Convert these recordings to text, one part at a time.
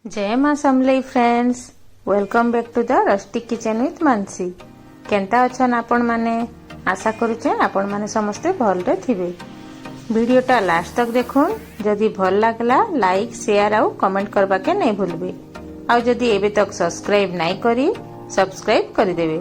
जय माँ Samalei friends, welcome back to the rustic kitchen with Mansi. केंता अछन आपण माने? आशा करूचे आपण माने समस्ते भल रे थिबे। वीडियोटा लास्ट तक देखुन। जदि भल लागला लाइक शेयर आउ कमेंट करबा के नहीं भूलबे। आउ जदि एबे तक सब्सक्राइब नहीं करी सब्सक्राइब कर देबे।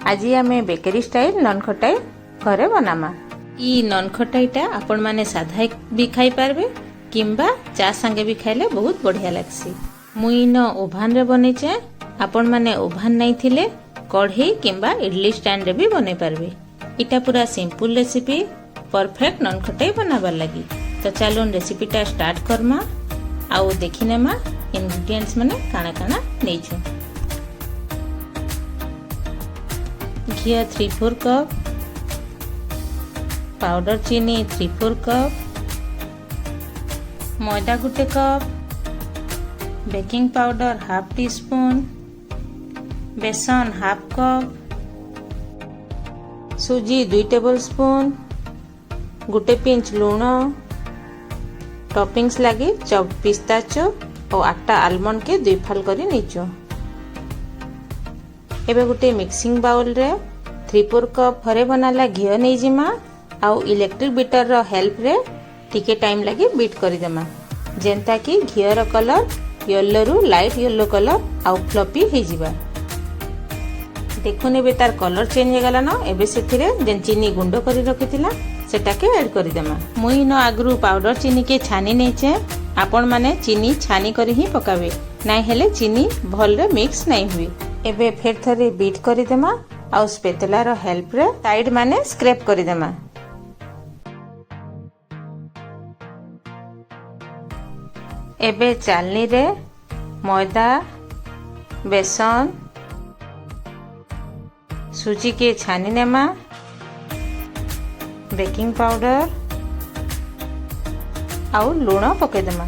आज आमे बेकरी स्टाइल नन खटाई घरे बनामा। ई नन खटाईटा आपण माने साधा भी खाई पारबे किंबा चा संगे भी खाइले बहुत बढ़िया लागसी। मुई न ओभान रे बनेचे, आपण माने ओभान नहीं थिले कढ़ई किंबा इडली स्टैंड रे भी बने पारबे। इटा पूरा सिंपल रेसिपी परफेक्ट नन खटाई बनाबार लगी। तो चलोन रेसिपीटा स्टार्ट करमा आउ देखिनेमा इंग्रेडिएंट्स माने काना काना नेछु। घिया 3-4 कप, पाउडर चीनी 3-4 कप, मैदा 1 कप, बेकिंग पाउडर 1/2 टीस्पून, बेसन 1/2 कप, सूजी 2 टेबलस्पून, 1 पिंच लूण, टॉपिंग्स लगी पिस्ताचो और 8टा आलमंड के 2 फाल करी नीचो। एबे गुटे मिक्सिंग बाउल रे 3-4 कप घरे बनाला घियो नहीं जिमा आउ इलेक्ट्रिक बीटर रो हेल्प रे टिके टाइम लगी बीट करी देमा, जेंता कि घियो रो कलर येलो रु लाइट येलो कलर आउ फ्लफी हे जिबा। देखुन एबे तार कलर चेंज हे गला न। एबे सेथिरे जेन चीनी गुंडो करी रखितिला सेटा के ऐड करी देमा। मुई न आगरु पाउडर चीनी के छानी नेचे, आपण माने चीनी छानी करी ही पकावे, नाही हेले चीनी भल रे मिक्स नाही हुई। एबे फेर थरे बीट करी देमा आउ स्पैटुला रो हेल्प रे साइड माने स्क्रैप करी देमा। एबे चालनी रे मैदा, बेसन, सूजी के छानी नेमा, बेकिंग पाउडर आउ लूण पके देमा।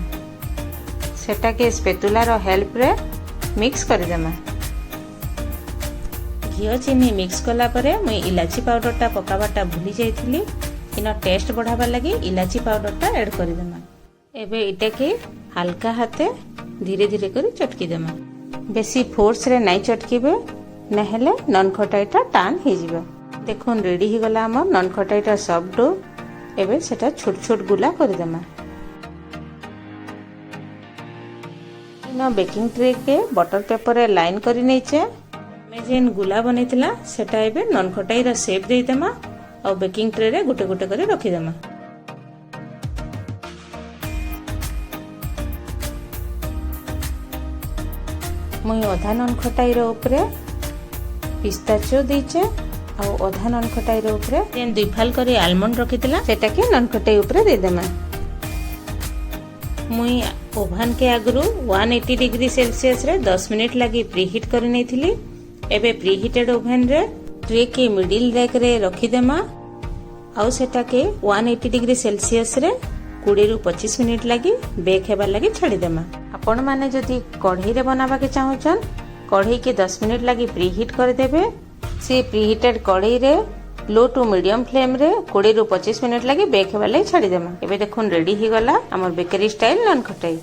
सेटा के स्पैटुला रो हेल्प रे मिक्स कर देमा। घियो चीनी मिक्स कला परे मुई इलाची पाउडर टा पकाबाटा भूली जाइथिली। इनो टेस्ट बढ़ाबा लगी इलाची पाउडर टा ऐड कर देमा। एबे इटा के हल्का हाथे धीरे धीरे करी चटकी देमा। बेसी फोर्स रे नहीं चटकीबे, नहेले नन खटाईटा टान हे जिबा। देखुन रेडी ही गला हमर नन खटाईटा सॉफ्ट डो। एबे सेटा छोट छोट गुला कर देमा। इनो बेकिंग ट्रे के बटर पेपर रे लाइन करी नेचे मैं जेन गुला बनेतिला सेटा एबे नन खटाई रा शेप दे देमा और बेकिंग ट्रे रे गुटे गुटे करी रखी देमा। मुई अधा नन खटाई रो ऊपरे पिस्ताचो देचे और अधा नन खटाई रो ऊपरे जेन 2 फाल करी आलमंड रखितिला सेटा के नन खटाई ऊपरे दे देमा। मुई ओवन के आगरु 180 डिग्री सेल्सियस रे 10 मिनिट लगी प्रीहीट करि नेथिली। एबे प्रीहीटेड ओवन रे ट्रे के मिडिल रैक रे रखी देमा आउ सेटा के 180 डिग्री सेल्सियस रे 20 रु 25 मिनिट लगी बेक हेबार लगी छाड़ी देमा। आपण माने जदि कढ़ई रे बनाबा के चाहूचन, कढ़ई के 10 मिनिट लगी प्रीहीट कर देबे। से प्रीहीटेड कढ़ई रे लो टू मीडियम फ्लेम रे 20 रु 25 मिनिट लगी बेक हेबार लगी छाड़ी देमा। एबे देखुन रेडी ही गला हमर बेकरी स्टाइल नन खटाई।